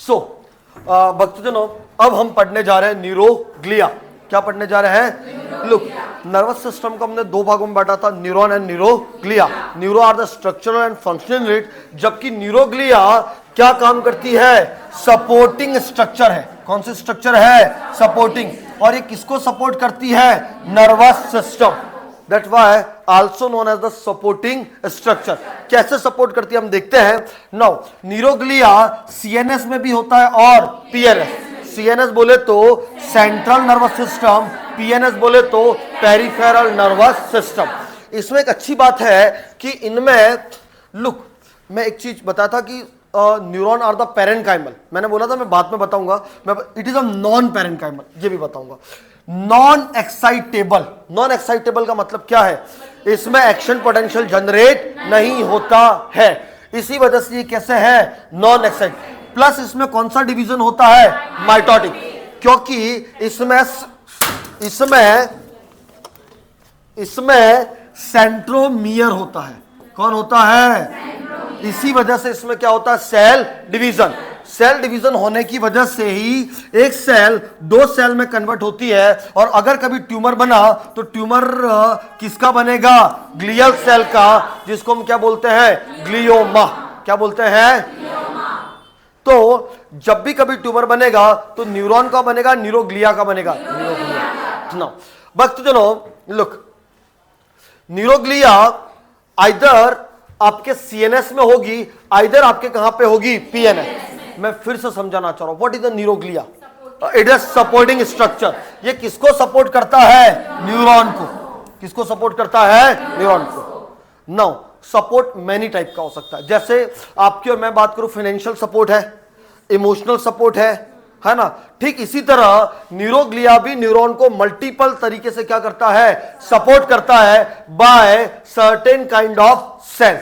सो भक्तजनों, अब हम पढ़ने जा रहे हैं न्यूरोग्लिया। क्या पढ़ने जा रहे हैं? लुक, नर्वस सिस्टम को हमने दो भागों में बांटा था, neuron and neuroglia. Neuro are the structural and functional unit, जबकि न्यूरोग्लिया क्या काम करती है? सपोर्टिंग स्ट्रक्चर है। कौन सी स्ट्रक्चर है? सपोर्टिंग। और ये किसको सपोर्ट करती है? Nervous system. That's why also known as the supporting structure। कैसे सपोर्ट करती है हम देखते हैं। नाउ न्यूरोग्लिया सीएनएस में भी होता है और पीएनएस। सीएनएस बोले तो सेंट्रल नर्वस सिस्टम, पीएनएस बोले तो पेरिफेरल नर्वस सिस्टम। इसमें एक अच्छी बात है कि इनमें लुक, मैं एक चीज बताया था कि न्यूरॉन आर द पेरेन्काइमल। मैंने बोला था मैं बाद में बताऊंगा, मैं it is a non parenchymal, ये भी बताऊंगा। नॉन एक्साइटेबल, नॉन एक्साइटेबल का मतलब क्या है? इसमें एक्शन पोटेंशियल जनरेट नहीं होता है, इसी वजह से ये कैसे है? Non excite. प्लस इसमें कौन सा डिवीजन होता है? माइटोटिक, क्योंकि इसमें सेंट्रोमियर होता है। कौन होता है? इसी वजह से इसमें क्या होता है? Cell division. सेल डिवीजन होने की वजह से ही एक सेल दो सेल में कन्वर्ट होती है, और अगर कभी ट्यूमर बना तो ट्यूमर किसका बनेगा? ग्लियल सेल का, जिसको हम क्या बोलते हैं? ग्लियोमा। क्या बोलते हैं? तो जब भी कभी ट्यूमर बनेगा तो न्यूरॉन का बनेगा, न्यूरोग्लिया का बनेगा। न्यूरोग्लिया। भक्तजनों लुक, न्यूरोग्लिया आइदर आपके सीएनएस में होगी, आइदर आपके कहां पे होगी? पीएनएस। मैं फिर से समझाना चाह रहा हूं, what is the neuroglia? It is supporting structure. ये किसको सपोर्ट करता है? न्यूरॉन को। किसको सपोर्ट करता है? न्यूरॉन को। नाउ सपोर्ट मैनी टाइप का हो सकता है, जैसे आपकी और मैं बात करूं, फाइनेंशियल सपोर्ट है, इमोशनल सपोर्ट है ना। ठीक इसी तरह न्यूरोग्लिया भी न्यूरॉन को मल्टीपल तरीके से क्या करता है? सपोर्ट करता है by certain kind of cell,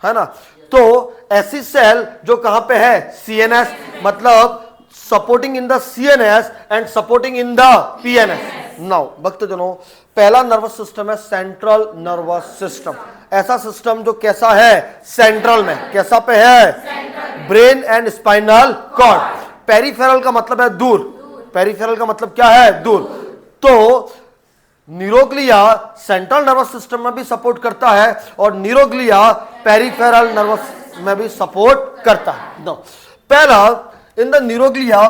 है ना। तो ऐसी सेल जो कहां पे है? सीएनएस, मतलब supporting in the CNS and supporting in the PNS. Now भक्तजनों, पहला नर्वस सिस्टम है सेंट्रल नर्वस सिस्टम। ऐसा सिस्टम जो कैसा है? सेंट्रल में। कैसा पे है? Brain and spinal cord. Peripheral का मतलब है दूर। पेरिफेरल का मतलब क्या है? दूर। तो न्यूरोग्लिया सेंट्रल नर्वस सिस्टम में भी सपोर्ट करता है और न्यूरोग्लिया पेरिफेरल नर्वस में भी सपोर्ट करता है। पहला, इन द न्यूरोग्लिया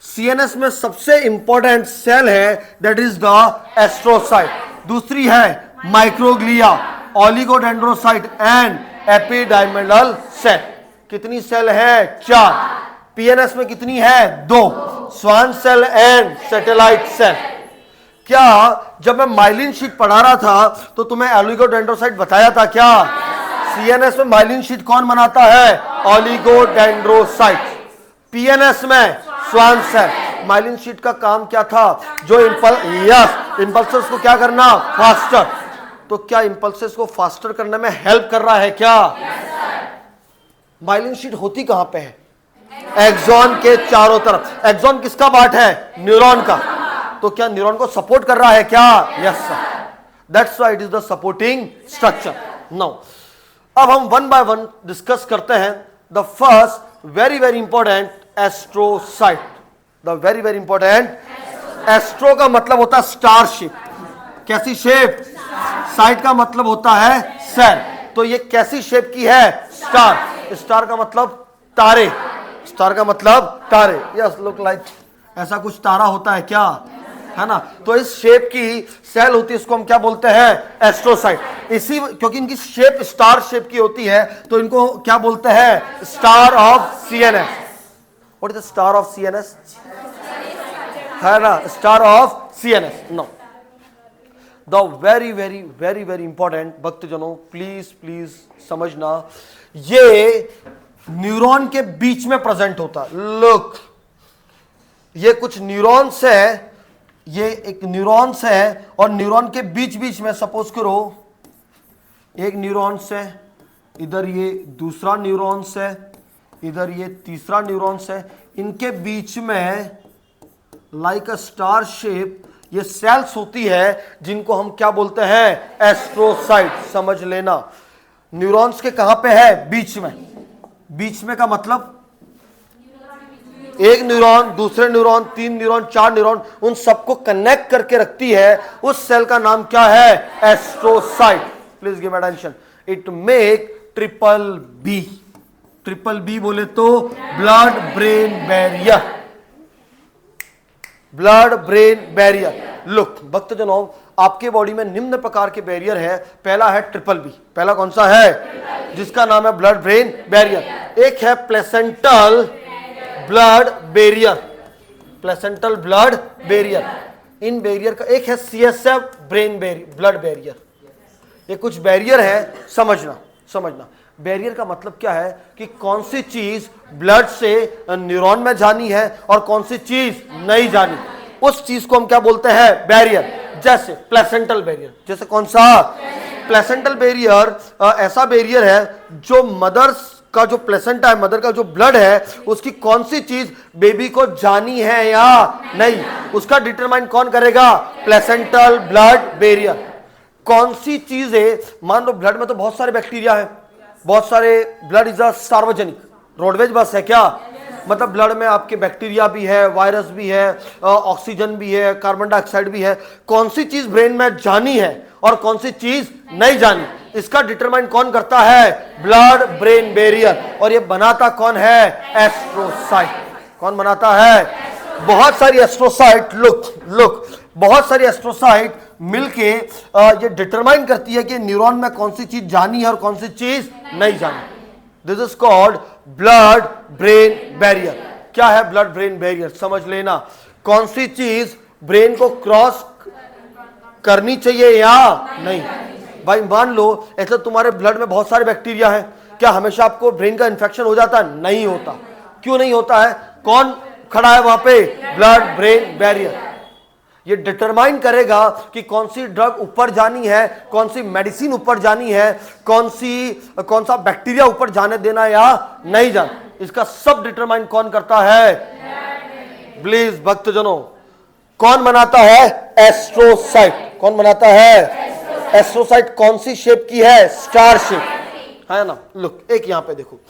सीएनएस में सबसे इंपॉर्टेंट सेल है, दैट इज द एस्ट्रोसाइट। दूसरी है microglia, oligodendrocyte and ependymal cell. कितनी सेल है? 4। पीएनएस में कितनी है? 2, Schwann cell and satellite cell. क्या जब मैं माइलिन शीट पढ़ा रहा था तो तुम्हें ओलिगोडेंड्रोसाइट बताया था क्या? सीएनएस में माइलिन शीट कौन बनाता है? ओलिगोडेंड्रोसाइट। पीएनएस में स्वान सेल। माइलिन शीट का काम क्या था? जो इंपल्सेस को क्या करना? फास्टर। तो क्या इंपल्सेस को फास्टर करने में हेल्प कर रहा है क्या? माइलिन शीट होती कहां पे है? एक्सॉन के चारों तरफ। एक्सॉन किसका पार्ट है? न्यूरॉन का। तो क्या न्यूरॉन को सपोर्ट कर रहा है क्या? Yes sir, that's why it is the supporting structure. Now अब हम वन बाय वन डिस्कस करते हैं। The first very very important, astrocyte. The very very important, astro का मतलब होता है स्टार शेप। कैसी शेप? साइट का मतलब होता है सेल। तो ये कैसी शेप की है? स्टार। स्टार का मतलब तारे। स्टार का मतलब तारे। यस, लुक लाइक ऐसा कुछ तारा होता है क्या? है ना। तो इस शेप की सेल होती है, इसको हम क्या बोलते हैं? एस्ट्रोसाइट। इसी क्योंकि इनकी शेप स्टार शेप की होती है तो इनको क्या बोलते हैं? Star of CNS. What is the star of CNS? है ना, star of CNS. No, the very very very very important भक्तजनों, प्लीज प्लीज समझना, ये न्यूरॉन के बीच में प्रेजेंट होता है। लुक, ये कुछ न्यूरॉन्स है, ये एक न्यूरॉन्स है और न्यूरॉन के बीच बीच में सपोज करो एक न्यूरॉन्स है, इधर ये दूसरा न्यूरॉन्स है, इधर ये तीसरा न्यूरॉन्स है। इनके बीच में लाइक अ स्टार शेप ये सेल्स होती है जिनको हम क्या बोलते हैं? एस्ट्रोसाइट। समझ लेना, न्यूरॉन्स के कहां पे है? बीच में। बीच में का मतलब एक न्यूरॉन, दूसरे न्यूरॉन, 3 न्यूरॉन, 4 न्यूरॉन, उन सबको कनेक्ट करके रखती है। उस सेल का नाम क्या है? Astrocyte. Please give attention. It make triple B. Triple B बोले तो blood brain barrier. Blood brain barrier. Look भक्तजनों, आपके बॉडी में निम्न प्रकार के बैरियर है। पहला है ट्रिपल बी। पहला कौन सा है? जिसका नाम है ब्लड ब्रेन बैरियर। एक है placental blood barrier. Placental blood barrier. इन बैरियर का एक है सीएसएफ ब्रेन ब्लड बैरियर। ये कुछ बैरियर है, समझना। बैरियर का मतलब क्या है कि कौन सी चीज ब्लड से न्यूरॉन में जानी है और कौन सी चीज नहीं जानी, उस चीज को हम क्या बोलते हैं? बैरियर। जैसे प्लेसेंटल बैरियर, जैसे कौन सा? प्लेसेंटल बैरियर ऐसा बैरियर है जो मदर्स का जो प्लेसेंटा है, मदर का जो ब्लड है, उसकी कौन सी चीज बेबी को जानी है या नहीं, उसका डिटरमाइन कौन करेगा? Placental blood barrier. कौन सी चीज है? मान लो ब्लड में तो बहुत सारे बैक्टीरिया है, बहुत सारे। ब्लड इज अ सार्वजनिक रोडवेज बस है क्या? मतलब ब्लड में आपके बैक्टीरिया भी है, वायरस भी है, ऑक्सीजन भी है, कार्बन डाइऑक्साइड भी है। कौन सी चीज ब्रेन में जानी है और कौन सी चीज नहीं जानी, इसका डिटरमाइन कौन करता है? Blood brain barrier. और ये बनाता कौन है? एस्ट्रोसाइट। कौन बनाता है? बहुत सारी एस्ट्रोसाइट। लुक बहुत सारी एस्ट्रोसाइट मिलके ये डिटरमाइन करती है कि न्यूरॉन में कौन सी चीज जानी है और कौन सी चीज नहीं जानी। This is called blood brain barrier. क्या है ब्लड ब्रेन बैरियर? समझ लेना। कौन सी चीज ब्रेन को क्रॉस करनी चाहिए या नहीं। भाई मान लो ऐसे तुम्हारे ब्लड में बहुत सारे बैक्टीरिया हैं, क्या हमेशा आपको ब्रेन का इंफेक्शन हो जाता है? नहीं होता। क्यों नहीं होता है? कौन खड़ा है वहां पे? Blood brain barrier. ये डिटरमाइन करेगा कि कौन सी ड्रग ऊपर जानी है, कौन सी मेडिसिन ऊपर जानी है, कौन सा बैक्टीरिया ऊपर जाने देना या नहीं जाना। इसका सब डिटरमाइन कौन करता है? प्लीज भक्तजनों, कौन बनाता है? एस्ट्रोसाइट। कौन बनाता है? एस्ट्रोसाइट। कौन सी शेप की है? स्टार शेप है ना। लुक एक यहां पे देखो,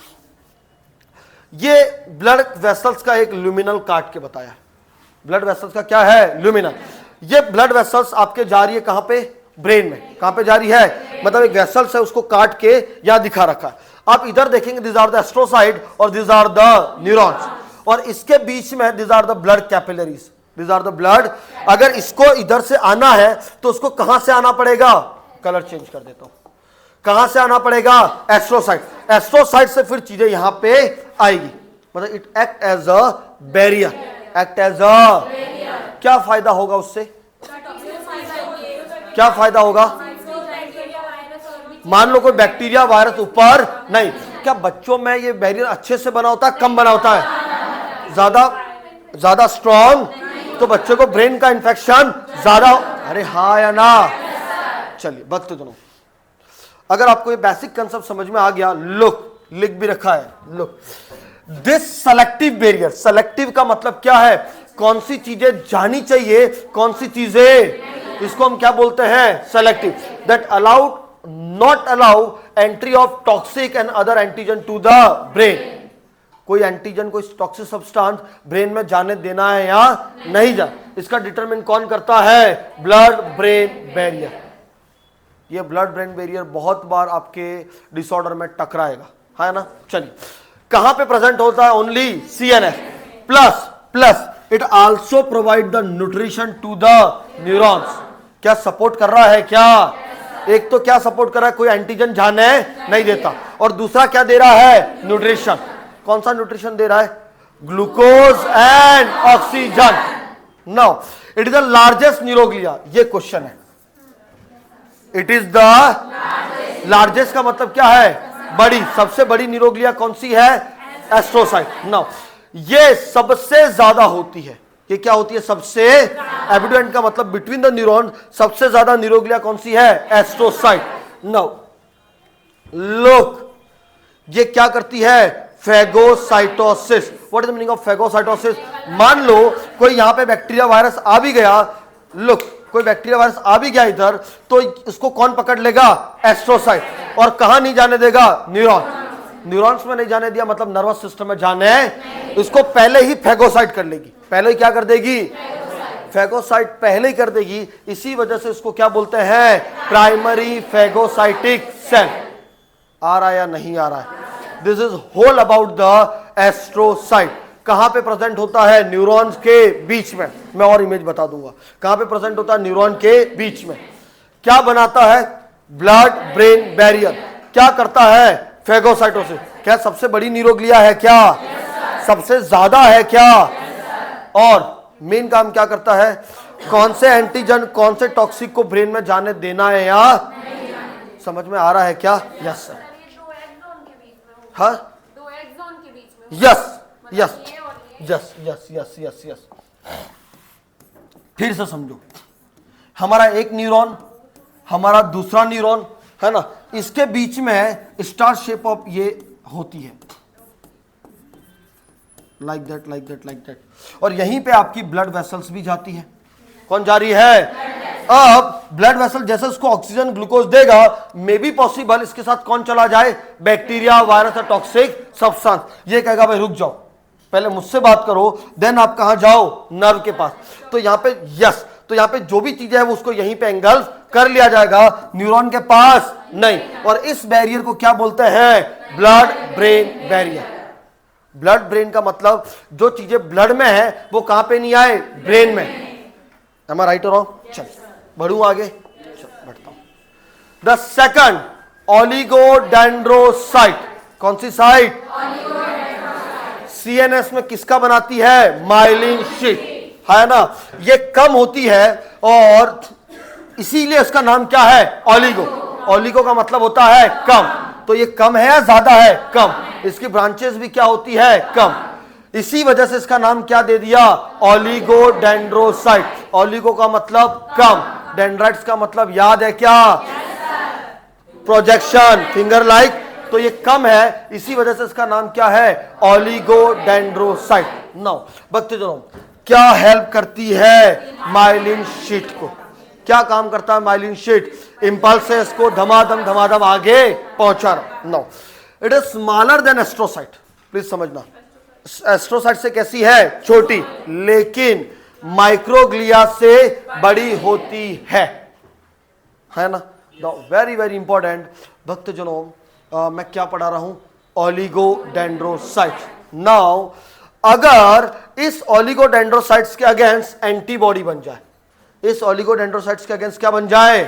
ये ब्लड वेसल्स का एक ल्यूमिनल काट के बताया। ब्लड वेसल्स का क्या है? ल्यूमिनल। ये ब्लड वेसल्स आपके जा रही है कहां पे? ब्रेन में। कहां पे जा रही है? मतलब एक वेसल्स है, उसको काट के यहां दिखा रखा है। आप इधर देखेंगे, दिस आर द एस्ट्रोसाइट और दिस आर द न्यूरॉन्स, और इसके बीच में this are the blood capillaries. This are the blood. अगर इसको इधर से आना है तो उसको कहां से आना पड़ेगा? कलर चेंज कर देता हूं। कहां से आना पड़ेगा? एस्ट्रोसाइट। एस्ट्रोसाइट से फिर चीजें यहां पे आएगी। मतलब it act as a barrier. Act as a, क्या फायदा होगा उससे? क्या फायदा होगा? मान लो कोई बैक्टीरिया वायरस ऊपर नहीं, क्या बच्चों में ये बैरियर अच्छे से बना होता है, कम बना होता है? ज्यादा स्ट्रॉन्ग, तो बच्चों को ब्रेन का इंफेक्शन ज्यादा। अरे हाँ या ना? चलिए भक्त दोनों, अगर आपको ये बेसिक कंसेप्ट समझ में आ गया, लुक लिख भी रखा है। Look this selective barrier. Selective का मतलब क्या है? कौन सी चीजें जानी चाहिए, कौन सी चीजें, इसको हम क्या बोलते हैं? Selective. That allowed not allow entry of toxic and other antigen to the brain. कोई एंटीजन, कोई टॉक्सिक सब्सटेंस ब्रेन में जाने देना है या नहीं जाना, इसका डिटरमिन कौन करता है? Blood brain barrier. ये ब्लड ब्रेन बैरियर बहुत बार आपके डिसऑर्डर में टकराएगा, है ना। चलिए, कहां पे प्रेजेंट होता है? Only CNS। Plus it also provide the nutrition to the neurons. क्या सपोर्ट कर रहा है? क्या एक तो क्या सपोर्ट कर रहा है? कोई एंटीजन जाने नहीं देता, और दूसरा क्या दे रहा है? न्यूट्रिशन। कौन सा न्यूट्रिशन दे रहा है? Glucose and oxygen. Now it is the largest neuroglia. ये क्वेश्चन है। इट इज द लार्जेस्ट का मतलब क्या है? बड़ी। सबसे बड़ी न्यूरोग्लिया कौन सी है? एस्ट्रोसाइट। नाउ ये सबसे ज्यादा होती है। ये क्या होती है? सबसे। एबिडेंट का मतलब बिटवीन द न्यूरॉन सबसे ज्यादा न्यूरोग्लिया कौन सी है? एस्ट्रोसाइट। नाउ लुक, ये क्या करती है? Phagocytosis. What is the meaning of phagocytosis? मान लो कोई यहां पे बैक्टीरिया वायरस आ भी गया। लुक, कोई बैक्टीरिया वायरस आ भी गया इधर, तो इसको कौन पकड़ लेगा? एस्ट्रोसाइट। और कहां नहीं जाने देगा? न्यूरॉन। न्यूरॉन्स में नहीं जाने दिया मतलब नर्वस सिस्टम में जाने इसको पहले ही फेगोसाइट कर लेगी, पहले ही क्या कर देगी, फेगोसाइट पहले ही कर देगी। इसी वजह से इसको क्या बोलते हैं, प्राइमरी फेगोसाइटिक सेल। आ रहा है या नहीं आ रहा है? This is whole about the astrocyte. कहां पे प्रेजेंट होता है, न्यूरॉन्स के बीच में। मैं और इमेज बता दूंगा कहां पे प्रेजेंट होता है, न्यूरॉन के बीच में। क्या बनाता है, ब्लड ब्रेन बैरियर। क्या करता है, फेगोसाइटोसिस। क्या सबसे बड़ी न्यूरोग्लिया है क्या, सबसे ज्यादा है क्या, और मेन काम क्या करता है, कौन से एंटीजन कौन से टॉक्सिक को ब्रेन में जाने देना है या समझ में आ रहा है क्या? यस सर, हाँ yes yes yes yes yes yes yes. फिर से समझो, हमारा एक न्यूरॉन, हमारा दूसरा न्यूरॉन है ना, इसके बीच में स्टार शेप ऑफ ये होती है, like that like that like that. और यहीं पे आपकी ब्लड वेसल्स भी जाती है। कौन जा रही है? अब ब्लड वेसल जैसे उसको ऑक्सीजन ग्लूकोज देगा, मे बी पॉसिबल इसके साथ कौन चला जाए, बैक्टीरिया, वायरस और टॉक्सिक सब्सटेंस। ये कहेगा भाई रुक जाओ, पहले मुझसे बात करो, देन आप कहां जाओ, नर्व के पास। तो यहां पे यस, तो यहां पे जो भी चीजें है वो उसको यहीं पे एंगल्फ कर लिया जाएगा, न्यूरॉन के पास नहीं। और इस बैरियर को क्या बोलते हैं, blood brain barrier. Blood brain का मतलब जो चीजें ब्लड में है वो कहां पे नहीं आए, ब्रेन में। Am I right or wrong? चल बढ़ू आगे, चल बढ़ता हूं। The second oligodendrocyte. कौन सी साइट, सीएनएस में किसका बनाती है, माइलिन शीट, है ना। ये कम होती है और इसीलिए इसका नाम क्या है, ओलिगो। ओलिगो का मतलब होता है कम, तो ये कम है या ज्यादा है, कम। इसकी ब्रांचेस भी क्या होती है, कम। इसी वजह से इसका नाम क्या दे दिया, ओलिगोडेंड्रोसाइट। ओलिगो का मतलब कम, डेंड्राइट्स का मतलब याद है क्या, प्रोजेक्शन, फिंगर लाइक। तो ये कम है, इसी वजह से इसका नाम क्या है, ओलिगोडेंड्रोसाइट। नाउ बच्चे जो क्या हेल्प करती है, माइलिन शीट को। क्या काम करता है माइलिन शीट, इंपल्सेस को धमाधम आगे पहुंचा रहा। Now it is smaller than astrocyte, please समझना। एस्ट्रोसाइट से कैसी है, छोटी, लेकिन माइक्रोग्लिया से बड़ी होती है ना। वेरी वेरी इंपॉर्टेंट भक्तजनों, मैं क्या पढ़ा रहा हूं, ओलिगोडेंड्रोसाइट। नाउ अगर इस ओलिगोडेंड्रोसाइट्स के अगेंस्ट एंटीबॉडी बन जाए, इस ओलिगोडेंड्रोसाइट्स के अगेंस्ट क्या बन जाए,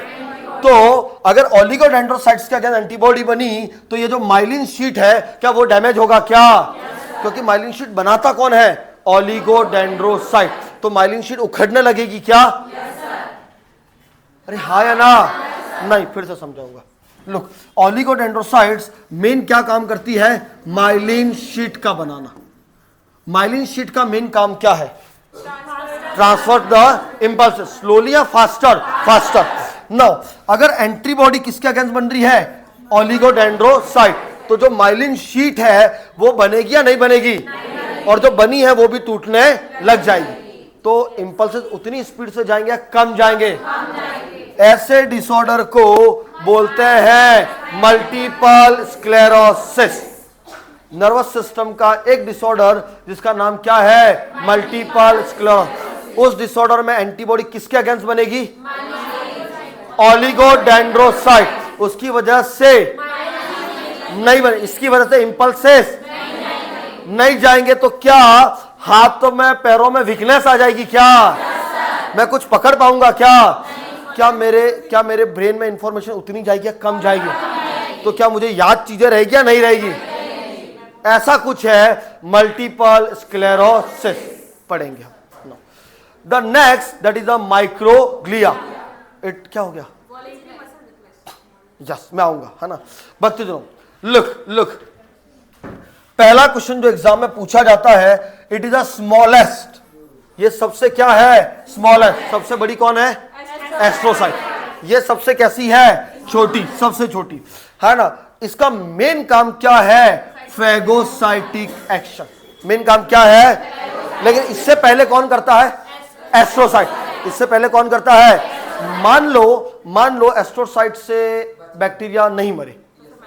तो अगर ओलिगोडेंड्रोसाइट्स के अगेंस्ट एंटीबॉडी बनी तो ये जो माइलिन शीट है क्या वो डैमेज होगा क्या, क्योंकि माइलिन शीट बनाता कौन है, ओलिगोडेंड्रोसाइट। तो माइलिन शीट उखड़ने लगेगी क्या, अरे हाँ या ना, नहीं, फिर से समझाऊंगा। लुक, ओलिगोडेंड्रोसाइट्स मेन क्या काम करती है, माइलिन शीट का बनाना। माइलिन शीट का मेन काम क्या है, ट्रांसफर द इंपल्स स्लोली या फास्टर, फास्टर। नाउ अगर एंटीबॉडी किसके अगेंस्ट बन रही है, ओलिगोडेंड्रोसाइट, तो जो माइलिन शीट है वो बनेगी या नहीं बनेगी, और जो बनी है वो भी टूटने लग जाएगी। तो इंपल्सेस उतनी स्पीड से जाएंगे, कम जाएंगे। ऐसे डिसऑर्डर को बोलते हैं मल्टीपल स्क्लेरोसिस। नर्वस सिस्टम का एक डिसऑर्डर जिसका नाम क्या है, मल्टीपल स्क्लेरोसिस। उस डिसऑर्डर में एंटीबॉडी किसके अगेंस्ट बनेगी, ओलिगोडेंड्रोसाइट। उसकी वजह से नहीं बने, इसकी वजह से इंपल्सेस नहीं जाएंगे। तो क्या हाथों में पैरों में वीकनेस आ जाएगी क्या, मैं कुछ पकड़ पाऊंगा क्या मेरे ब्रेन में इंफॉर्मेशन उतनी जाएगी या कम जाएगी, तो क्या मुझे याद चीजें रहेगी या नहीं रहेगी, ऐसा कुछ है मल्टीपल स्क्लेरोसिस पढ़ेंगे हम। The next that is the microglia. It क्या हो गया, यस मैं आऊंगा, है ना। बच्चे जो लुक पहला क्वेश्चन जो एग्जाम में पूछा जाता है, इट इज द स्मॉलेस्ट। ये सबसे क्या है, स्मॉलेस्ट। सबसे बड़ी कौन है, एस्ट्रोसाइट। ये सबसे कैसी है, छोटी, सबसे छोटी, है ना। इसका मेन काम क्या है, फेगोसाइटिक एक्शन। मेन काम क्या है, लेकिन इससे पहले कौन करता है, एस्ट्रोसाइट। इससे पहले कौन करता है, मान लो एस्ट्रोसाइट से बैक्टीरिया नहीं मरे,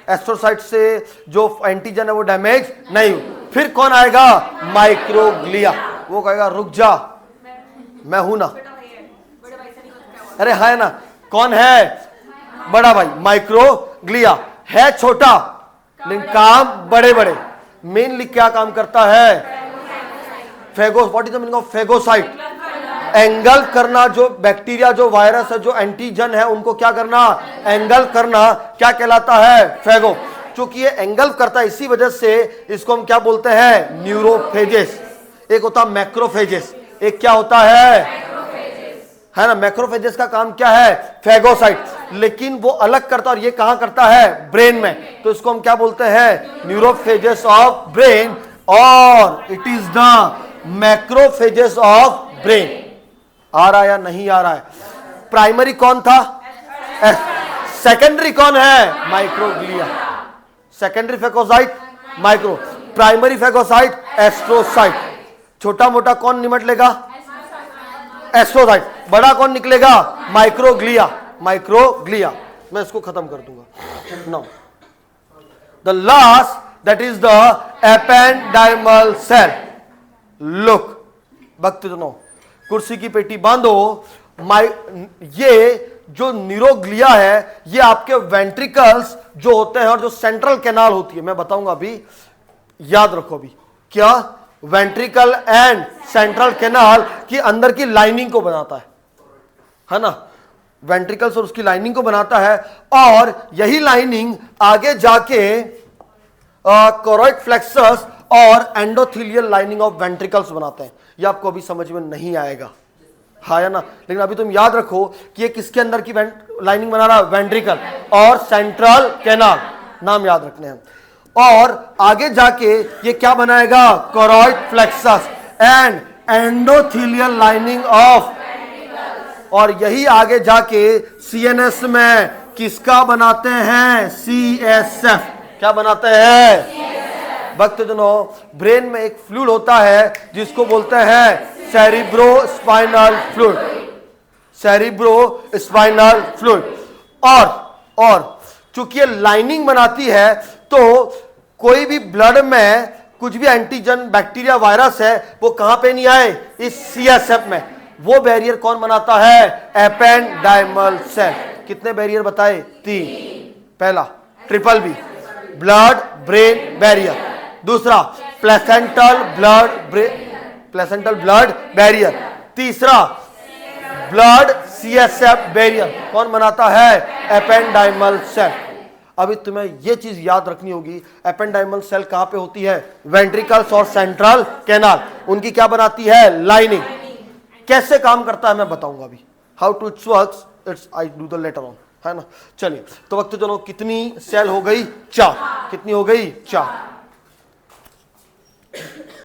एस्ट्रोसाइट से जो एंटीजन है वो डैमेज नहीं हो। फिर कौन आएगा? माइक्रोग्लिया। वो कहेगा रुक जा, मैं हूं ना। अरे है ना, कौन है? बड़ा भाई। माइक्रोग्लिया है छोटा लेकिन काम बड़े बड़े। मेनली क्या काम करता है? Phago, what is the meaning of phagocyte? Angle करना, जो बैक्टीरिया, जो वायरस है, जो एंटीजन है, उनको क्या करना? एंगल करना। क्या कहलाता है? फेगो। क्योंकि ये एंगल करता है, इसी वजह से इसको हम क्या बोलते हैं? न्यूरोफेजेस। एक होता है मैक्रोफेजेस, एक क्या होता है ना? मैक्रोफेजेस का काम क्या है? फेगोसाइट। लेकिन वो अलग करता है, और ये कहां करता है? ब्रेन में। तो इसको हम क्या बोलते हैं? न्यूरोफेजेस ऑफ ब्रेन, और it is the macrophages of brain. आ रहा या नहीं आ रहा है? प्राइमरी कौन था? सेकेंडरी कौन है? Microglia. Secondary phagocyte micro, primary phagocyte astrocyte. छोटा मोटा कौन निमट लेगा? एस्ट्रोसाइट। बड़ा कौन निकलेगा? माइक्रोग्लिया। माइक्रोग्लिया। मैं इसको खत्म कर दूंगा। Now the last, that is the ependymal cell. Look भक्त जनों, कुर्सी की पेटी बांधो। ये जो न्यूरोग्लिया है, ये आपके वेंट्रिकल्स जो होते हैं और जो सेंट्रल कैनाल होती है, मैं बताऊंगा अभी, याद रखो अभी। क्या? वेंट्रिकल एंड सेंट्रल कैनाल की अंदर की लाइनिंग को बनाता है ना? वेंट्रिकल्स और उसकी लाइनिंग को बनाता है, और यही लाइनिंग आगे जाके कोरोइड फ्लेक्सस और एंडोथेलियल लाइनिंग ऑफ वेंट्रिकल्स बनाते हैं। ये आपको अभी समझ में नहीं आएगा, हाँ या ना? लेकिन अभी तुम याद रखो कि ये किसके अंदर की लाइनिंग बना रहा है? वेंट्रिकल और सेंट्रल कैनाल, नाम याद रखने हैं। और आगे जाके ये क्या बनाएगा? Choroid plexus and endothelial lining of, और यही आगे जाके सीएनएस में किसका बनाते हैं? सीएसएफ। क्या बनाते हैं? भक्तजनों, ब्रेन में एक फ्लूइड होता है जिसको बोलते हैं cerebro spinal fluid. Cerebro spinal fluid. और चूंकि ये लाइनिंग बनाती है, तो कोई भी ब्लड में कुछ भी एंटीजन, बैक्टीरिया, वायरस है, वो कहां पे नहीं आए? इस सीएसएफ में। वो बैरियर कौन बनाता है? Ependymal cell. कितने बैरियर बताए? 3। पहला triple B, blood brain barrier. दूसरा प्लेसेंटल ब्लड बैरियर। तीसरा ब्लड सीएसएफ बैरियर। कौन बनाता है? Ependymal cell. अभी तुम्हें यह चीज याद रखनी होगी, एपेंडाइमल सेल कहां पे होती है? वेंट्रिकल्स और सेंट्रल कैनाल। उनकी क्या बनाती है? लाइनिंग। कैसे काम करता है मैं बताऊंगा अभी। How to it's works, it's I do the later on, है ना? चलिए, तो वक्त चलो, कितनी सेल हो गई? 4। कितनी हो गई? 4।